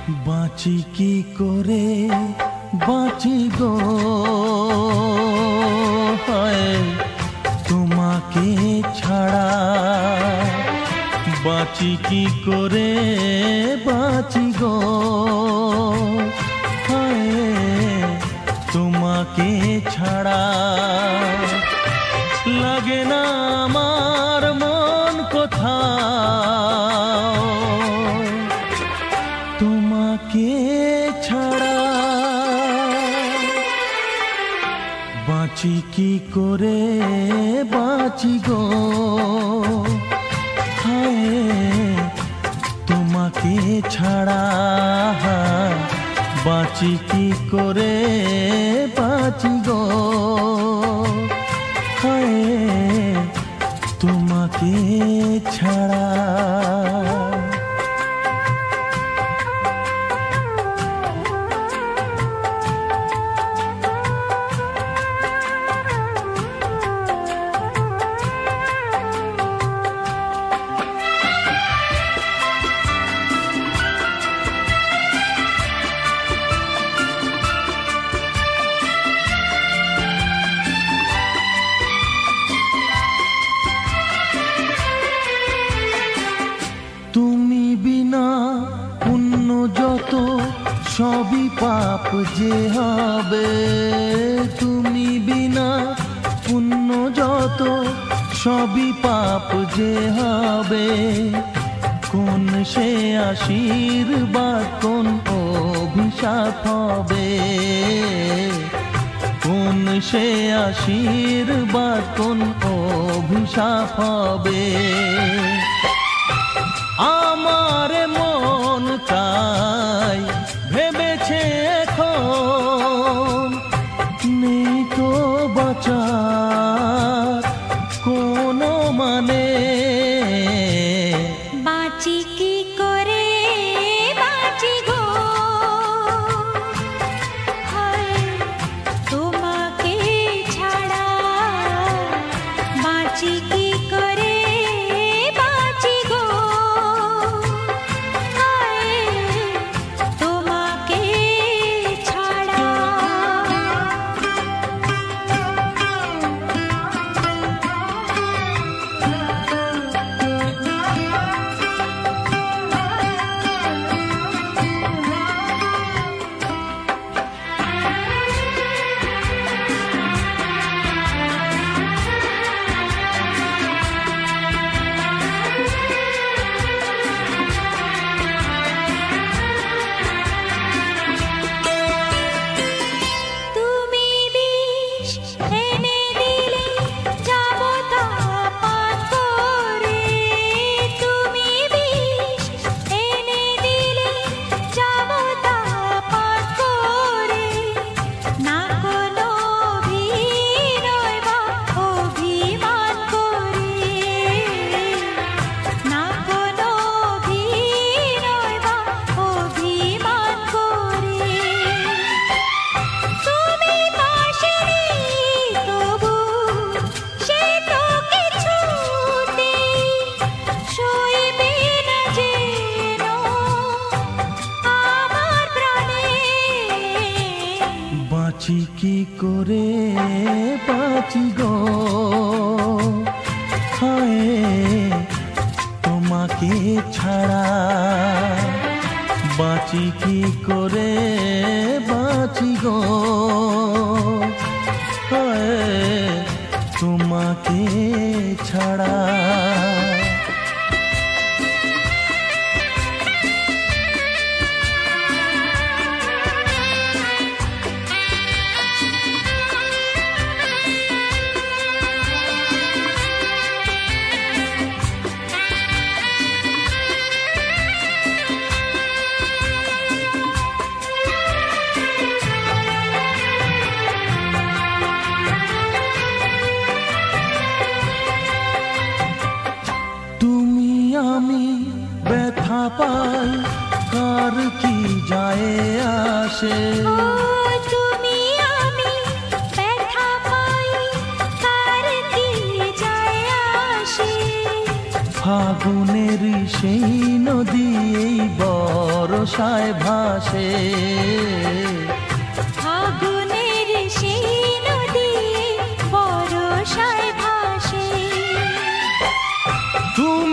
বাঁচি কি করে বাঁচি গো হায় তোমাকে ছাড়া, বাঁচি কি করে বাঁচি গো হায় তোমাকে ছাড়া। লাগে না আমার মন কোথাও তোমাকে ছাড়া। বাঁচি কি করে বাঁচি গো হায় তোমাকে ছাড়া, বাঁচি কি করে বাঁচি গো হায় তোমাকে ছাড়া। তুমি বিনা পুণ্য যত সবই পাপ যে হবে, তুমি বিনা পুণ্য যত সবই পাপ যে হবে। কোন সে আশীর্বাদ কোন অভিশাপ হবে, কোন সে আশীর্বাদ কোন অভিশাপ হবে। আমার মন তাই ভেবেছে এখন নেই তো বাঁচার কোনো মানে। বাঁচি কি করে বাঁচি গো হায় তোমাকে ছাড়া, বাঁচি কি করে বাঁচি গো হায় তোমাকে ছাড়া। তুমি বিষ এনে দিলে যাব তা পান করে, তুমি বিষ এনে দিলে যাব তা পান করে। না কোনো অভিনয় বা অভিমান করে, না কোনো অভিনয় বা অভিমান করে। তুমি পাশে নেই তবু সে তো কিছুতে সইবে না যেন আমার প্রাণে। বাঁচি কি করে বাঁচি গো হায় তোমাকে ছাড়া, বাঁচি কি করে বাঁচি গো হায় তোমাকে ছাড়া। তুমি আমি ব্যথা পাই কার কি যায় আসে, ও তুমি আমি ব্যথা পাই কার কি যায় আসে। ফাগুনের সেই নদী এই বর্ষায় ভাসে, ফাগুনের সেই নদী বর্ষায় ভাসে। তুমি